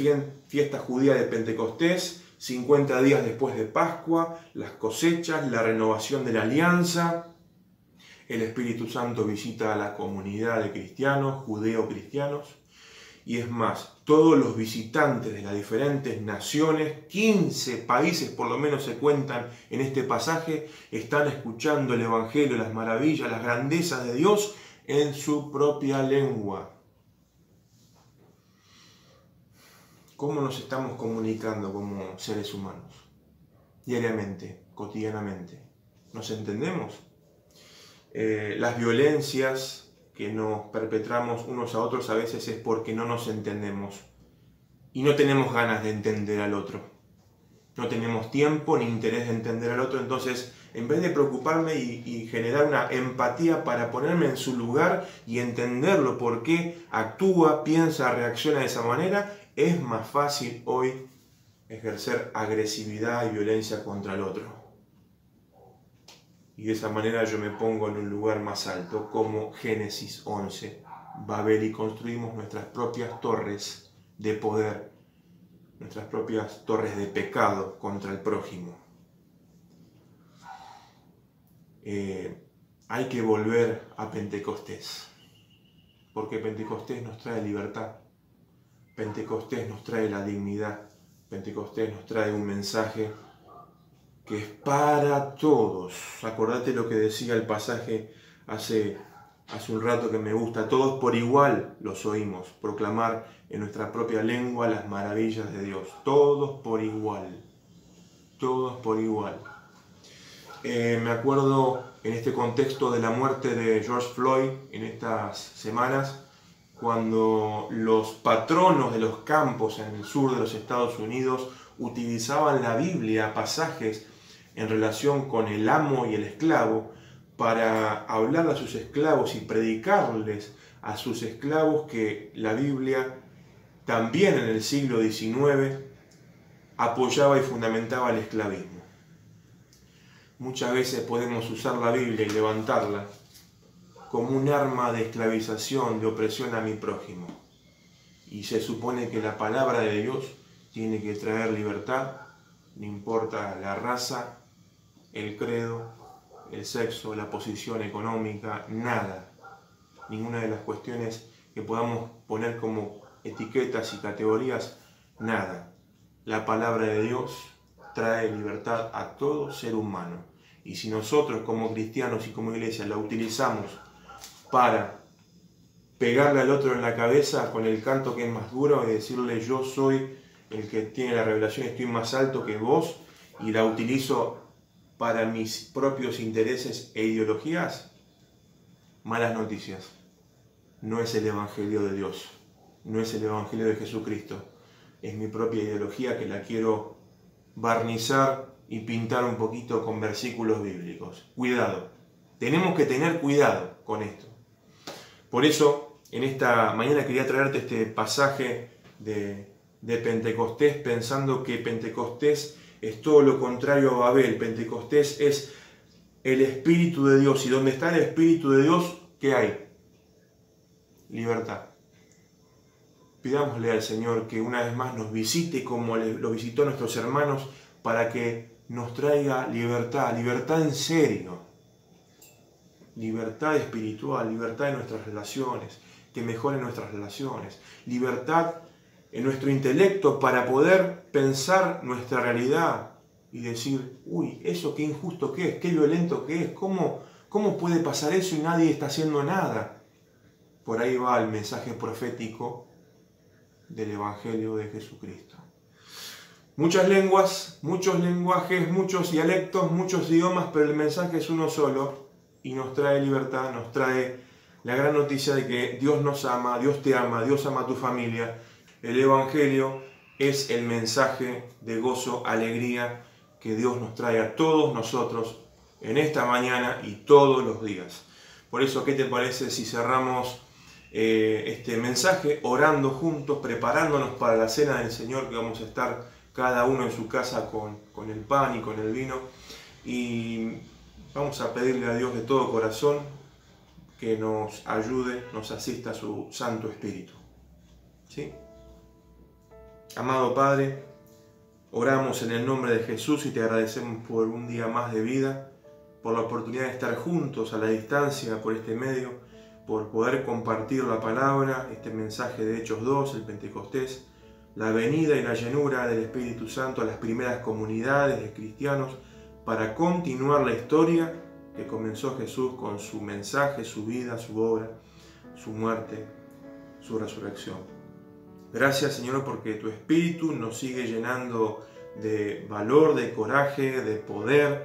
fiesta judía de Pentecostés, 50 días después de Pascua, las cosechas, la renovación de la alianza, el Espíritu Santo visita a la comunidad de cristianos, judeo-cristianos, y es más, todos los visitantes de las diferentes naciones, 15 países por lo menos se cuentan en este pasaje, están escuchando el Evangelio, las maravillas, las grandezas de Dios en su propia lengua. ¿Cómo nos estamos comunicando como seres humanos? Diariamente, cotidianamente. ¿Nos entendemos? Las violencias que nos perpetramos unos a otros a veces es porque no nos entendemos y no tenemos ganas de entender al otro. No tenemos tiempo ni interés de entender al otro, entonces en vez de preocuparme y generar una empatía para ponerme en su lugar y entenderlo por qué actúa, piensa, reacciona de esa manera, es más fácil hoy ejercer agresividad y violencia contra el otro. Y de esa manera yo me pongo en un lugar más alto, como Génesis 11, Babel, y construimos nuestras propias torres de poder, nuestras propias torres de pecado contra el prójimo. Hay que volver a Pentecostés, porque Pentecostés nos trae libertad, Pentecostés nos trae la dignidad, Pentecostés nos trae un mensaje que es para todos. Acordate lo que decía el pasaje hace hace un rato que me gusta, todos por igual los oímos proclamar en nuestra propia lengua las maravillas de Dios. Todos por igual. Todos por igual. Me acuerdo en este contexto de la muerte de George Floyd en estas semanas, cuando los patronos de los campos en el sur de los Estados Unidos utilizaban la Biblia, pasajes en relación con el amo y el esclavo, para hablar a sus esclavos y predicarles a sus esclavos que la Biblia también en el siglo XIX apoyaba y fundamentaba el esclavismo. Muchas veces podemos usar la Biblia y levantarla como un arma de esclavización, de opresión a mi prójimo. Y se supone que la palabra de Dios tiene que traer libertad, no importa la raza, el credo, el sexo, la posición económica, nada. Ninguna de las cuestiones que podamos poner como etiquetas y categorías, nada. La palabra de Dios trae libertad a todo ser humano. Y si nosotros como cristianos y como iglesia la utilizamos para pegarle al otro en la cabeza con el canto que es más duro y decirle yo soy el que tiene la revelación, estoy más alto que vos, y la utilizo para mis propios intereses e ideologías, malas noticias. No es el Evangelio de Dios, no es el Evangelio de Jesucristo, es mi propia ideología que la quiero barnizar y pintar un poquito con versículos bíblicos. Cuidado, tenemos que tener cuidado con esto. Por eso, en esta mañana quería traerte este pasaje de Pentecostés, pensando que Pentecostés es todo lo contrario a Babel. Pentecostés es el Espíritu de Dios. Y donde está el Espíritu de Dios, ¿qué hay? Libertad. Pidámosle al Señor que una vez más nos visite como lo visitó a nuestros hermanos, para que nos traiga libertad, libertad en serio. Libertad espiritual, libertad en nuestras relaciones, que mejoren nuestras relaciones. Libertad en nuestro intelecto para poder pensar nuestra realidad y decir, uy, eso qué injusto que es, qué violento que es, ¿cómo puede pasar eso y nadie está haciendo nada? Por ahí va el mensaje profético del Evangelio de Jesucristo. Muchas lenguas, muchos lenguajes, muchos dialectos, muchos idiomas, pero el mensaje es uno solo y nos trae libertad, nos trae la gran noticia de que Dios nos ama, Dios te ama, Dios ama a tu familia. El Evangelio es el mensaje de gozo, alegría que Dios nos trae a todos nosotros en esta mañana y todos los días. Por eso, ¿qué te parece si cerramos este mensaje orando juntos, preparándonos para la cena del Señor, que vamos a estar cada uno en su casa con el pan y con el vino? Y vamos a pedirle a Dios de todo corazón que nos ayude, nos asista a su Santo Espíritu. ¿Sí? Amado Padre, oramos en el nombre de Jesús y te agradecemos por un día más de vida, por la oportunidad de estar juntos a la distancia por este medio, por poder compartir la palabra, este mensaje de Hechos 2, el Pentecostés, la venida y la llenura del Espíritu Santo a las primeras comunidades de cristianos para continuar la historia que comenzó Jesús con su mensaje, su vida, su obra, su muerte, su resurrección. Gracias, Señor, porque tu Espíritu nos sigue llenando de valor, de coraje, de poder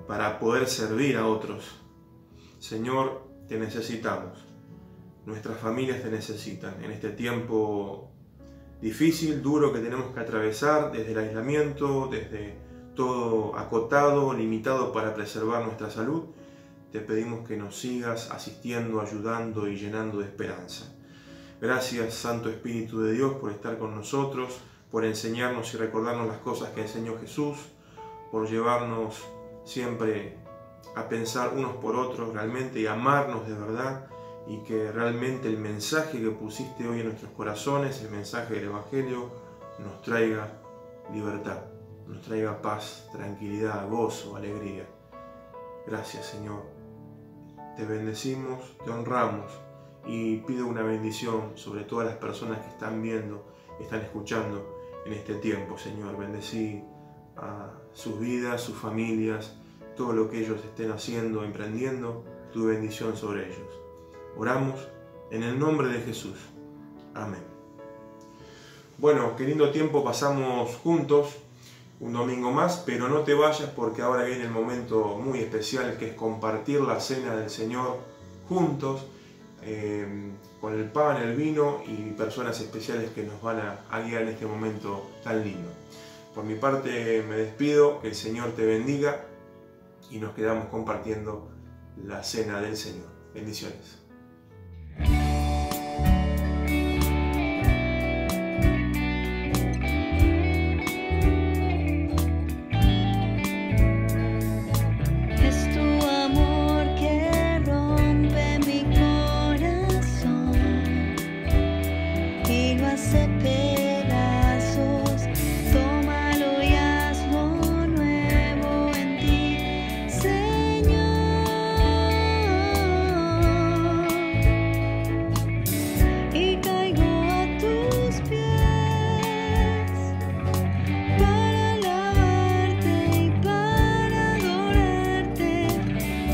para poder servir a otros. Señor, te necesitamos. Nuestras familias te necesitan en este tiempo difícil, duro que tenemos que atravesar, desde el aislamiento, desde todo acotado, limitado para preservar nuestra salud. Te pedimos que nos sigas asistiendo, ayudando y llenando de esperanza. Gracias, Santo Espíritu de Dios, por estar con nosotros, por enseñarnos y recordarnos las cosas que enseñó Jesús, por llevarnos siempre a pensar unos por otros realmente y amarnos de verdad, y que realmente el mensaje que pusiste hoy en nuestros corazones, el mensaje del Evangelio, nos traiga libertad, nos traiga paz, tranquilidad, gozo, alegría. Gracias, Señor. Te bendecimos, te honramos y pido una bendición sobre todas las personas que están viendo, están escuchando en este tiempo, Señor. Bendecí a sus vidas, sus familias, todo lo que ellos estén haciendo, emprendiendo, tu bendición sobre ellos. Oramos en el nombre de Jesús. Amén. Bueno, qué lindo tiempo pasamos juntos, un domingo más, pero no te vayas porque ahora viene el momento muy especial que es compartir la cena del Señor juntos, con el pan, el vino y personas especiales que nos van a guiar en este momento tan lindo. Por mi parte me despido, que el Señor te bendiga y nos quedamos compartiendo la cena del Señor. Bendiciones. Es tu amor que rompe mi corazón y lo hace pedazos. Tómalo y hazlo nuevo en ti, Señor. Y caigo a tus pies para alabarte y para adorarte.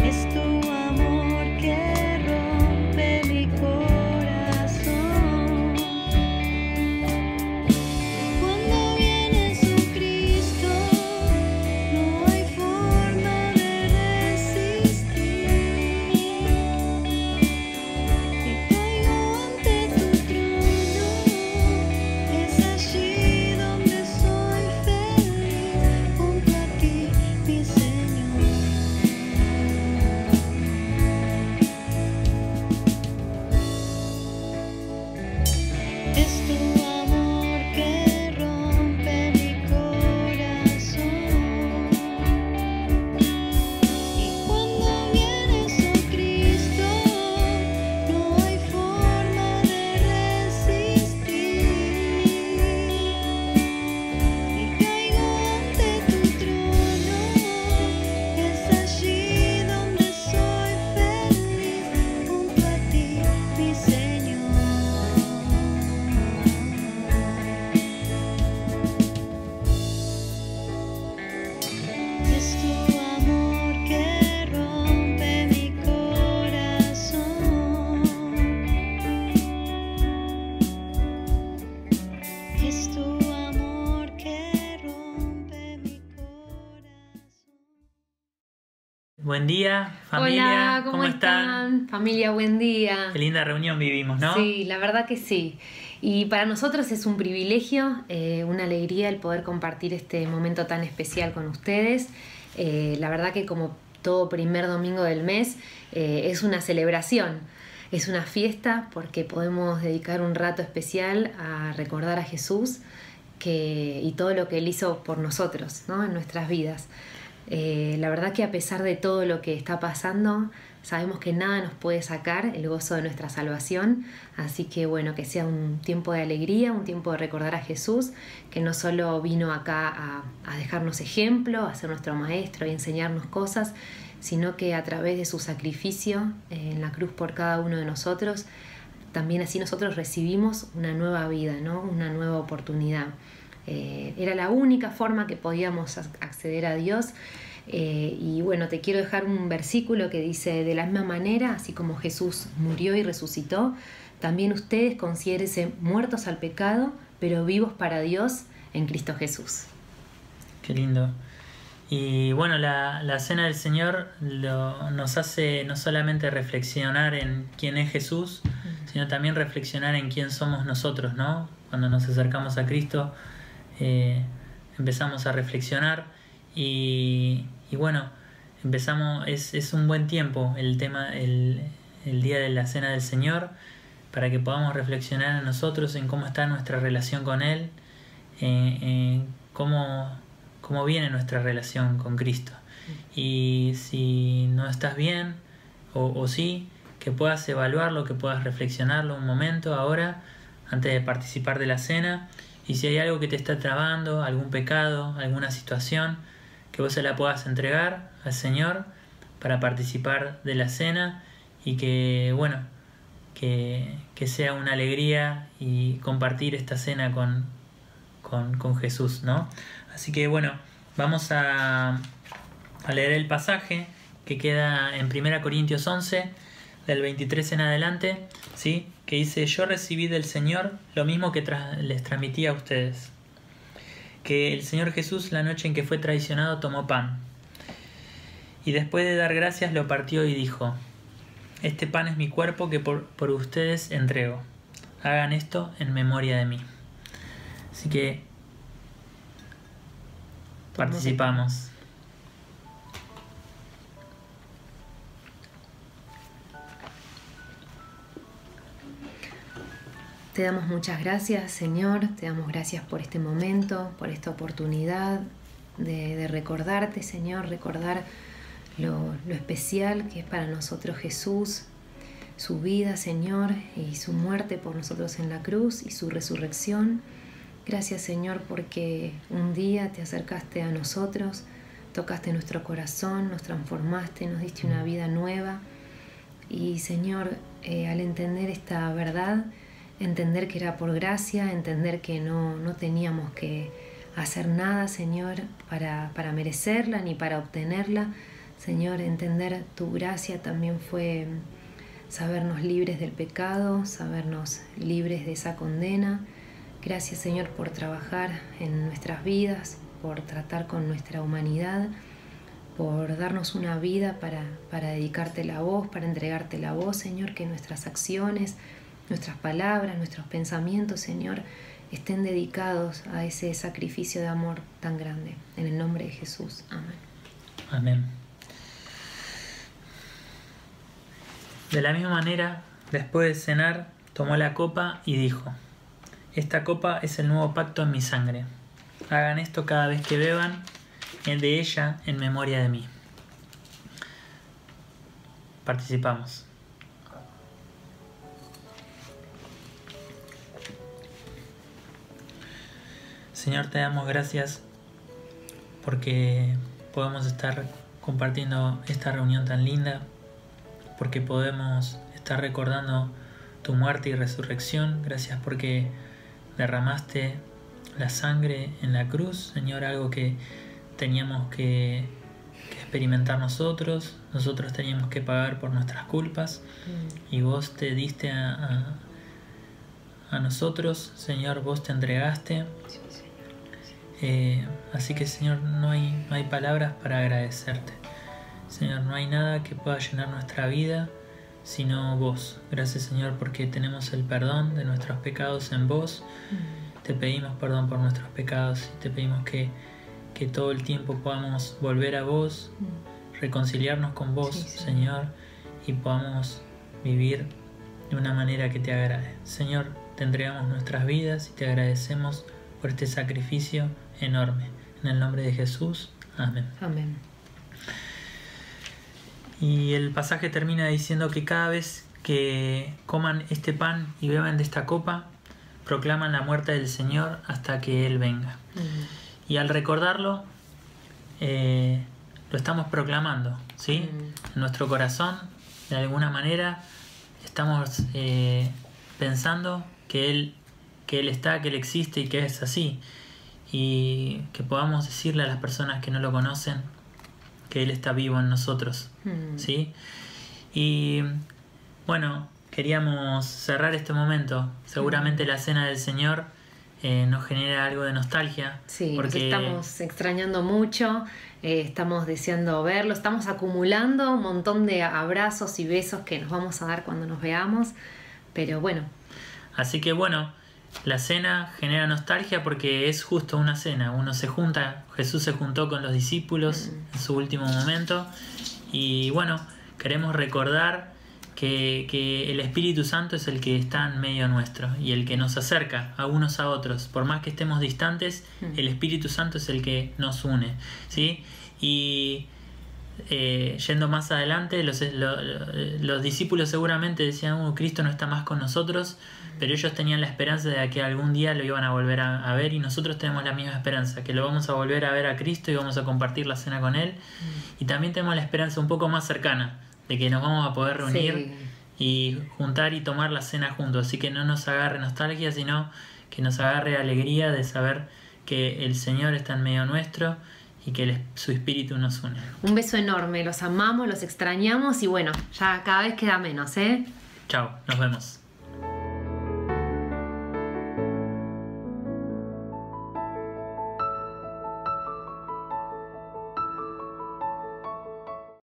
Es tu amor que rompe mi corazón. Cuando viene Jesucristo, no hay forma de resistir. Y caigo ante tu trono, es allí donde soy feliz, junto a ti, mi Señor. Es tu amor que rompe mi corazón. Y cuando viene Jesucristo, no hay forma de resistir. Y caigo ante tu trono, es allí donde soy feliz, junto a ti, mi Señor. Es tu amor que rompe mi corazón. Es tu amor que rompe mi corazón. Buen día, familia. Hola, ¿cómo están? Familia, buen día. Qué linda reunión vivimos, ¿no? Sí, la verdad que sí. Y para nosotros es un privilegio, una alegría el poder compartir este momento tan especial con ustedes. La verdad que como todo primer domingo del mes es una celebración, es una fiesta porque podemos dedicar un rato especial a recordar a Jesús y todo lo que Él hizo por nosotros, ¿no? En nuestras vidas. La verdad que a pesar de todo lo que está pasando, sabemos que nada nos puede sacar el gozo de nuestra salvación, así que bueno, que sea un tiempo de alegría, un tiempo de recordar a Jesús, que no solo vino acá a dejarnos ejemplo, a ser nuestro maestro y enseñarnos cosas, sino que a través de su sacrificio en la cruz por cada uno de nosotros, también así nosotros recibimos una nueva vida, ¿no? Una nueva oportunidad. Era la única forma que podíamos acceder a Dios. Y bueno, te quiero dejar un versículo que dice: de la misma manera, así como Jesús murió y resucitó, también ustedes considérense muertos al pecado, pero vivos para Dios en Cristo Jesús. Qué lindo. Y bueno, la cena del Señor nos hace no solamente reflexionar en quién es Jesús, sino también reflexionar en quién somos nosotros, ¿no? Cuando nos acercamos a Cristo, empezamos a reflexionar y bueno, es un buen tiempo el día de la cena del Señor, para que podamos reflexionar en nosotros, en cómo está nuestra relación con Él, en cómo viene nuestra relación con Cristo. Y si no estás bien, o sí, que puedas evaluarlo, que puedas reflexionarlo un momento ahora, antes de participar de la cena. Y si hay algo que te está trabando, algún pecado, alguna situación, que vos se la puedas entregar al Señor para participar de la cena, y que, bueno, que sea una alegría y compartir esta cena con Jesús, ¿no? Así que, bueno, vamos a leer el pasaje que queda en 1 Corintios 11, del 23 en adelante, ¿sí? Que dice: yo recibí del Señor lo mismo que les transmití a ustedes. Que el Señor Jesús, la noche en que fue traicionado, tomó pan. Y después de dar gracias lo partió y dijo: este pan es mi cuerpo que por ustedes entrego. Hagan esto en memoria de mí. Así que participamos. Te damos muchas gracias, Señor. Te damos gracias por este momento, por esta oportunidad de recordarte, Señor, recordar lo especial que es para nosotros Jesús, su vida, Señor, y su muerte por nosotros en la cruz y su resurrección. Gracias, Señor, porque un día te acercaste a nosotros, tocaste nuestro corazón, nos transformaste, nos diste una vida nueva. Y, Señor, al entender esta verdad, entender que era por gracia, entender que no teníamos que hacer nada, Señor, para merecerla ni para obtenerla. Señor, entender tu gracia también fue sabernos libres del pecado, sabernos libres de esa condena. Gracias, Señor, por trabajar en nuestras vidas, por tratar con nuestra humanidad, por darnos una vida para dedicártela a vos, para entregártela a vos, Señor, que nuestras acciones, nuestras palabras, nuestros pensamientos, Señor, estén dedicados a ese sacrificio de amor tan grande. En el nombre de Jesús. Amén. Amén. De la misma manera, después de cenar, tomó la copa y dijo: esta copa es el nuevo pacto en mi sangre. Hagan esto cada vez que beban de ella en memoria de mí. Participamos. Señor, te damos gracias porque podemos estar compartiendo esta reunión tan linda, porque podemos estar recordando tu muerte y resurrección. Gracias porque derramaste la sangre en la cruz, Señor, algo que teníamos que experimentar nosotros teníamos que pagar por nuestras culpas, y vos te diste a nosotros, Señor, vos te entregaste. Así que, Señor, no hay palabras para agradecerte. Señor, no hay nada que pueda llenar nuestra vida sino vos. Gracias, Señor, porque tenemos el perdón de nuestros pecados en vos. Te pedimos perdón por nuestros pecados y te pedimos que todo el tiempo podamos volver a vos, reconciliarnos con vos, Señor, y podamos vivir de una manera que te agrade. Señor, te entregamos nuestras vidas y te agradecemos por este sacrificio enorme. En el nombre de Jesús. Amén. Amén. Y el pasaje termina diciendo que cada vez que coman este pan y beban de esta copa, proclaman la muerte del Señor hasta que Él venga. Y al recordarlo, lo estamos proclamando, ¿sí? En nuestro corazón, de alguna manera, estamos pensando que Él está, que Él existe y que es así. Y que podamos decirle a las personas que no lo conocen que Él está vivo en nosotros, ¿sí? Y bueno, queríamos cerrar este momento. Seguramente la cena del Señor nos genera algo de nostalgia. Sí, porque nos estamos extrañando mucho, estamos deseando verlo, estamos acumulando un montón de abrazos y besos que nos vamos a dar cuando nos veamos, pero bueno. Así que bueno, la cena genera nostalgia porque es justo una cena. Uno se junta, Jesús se juntó con los discípulos en su último momento. Y bueno, queremos recordar que el Espíritu Santo es el que está en medio nuestro y el que nos acerca a unos a otros. Por más que estemos distantes, el Espíritu Santo es el que nos une, ¿sí? Y yendo más adelante, los discípulos seguramente decían: Cristo no está más con nosotros, pero ellos tenían la esperanza de que algún día lo iban a volver a ver, y nosotros tenemos la misma esperanza, que lo vamos a volver a ver a Cristo y vamos a compartir la cena con Él. Y también tenemos la esperanza un poco más cercana de que nos vamos a poder reunir y juntar y tomar la cena juntos. Así que no nos agarre nostalgia, sino que nos agarre alegría de saber que el Señor está en medio nuestro y que su espíritu nos une. Un beso enorme, los amamos, los extrañamos y bueno, ya cada vez queda menos, ¿eh? Chao, nos vemos.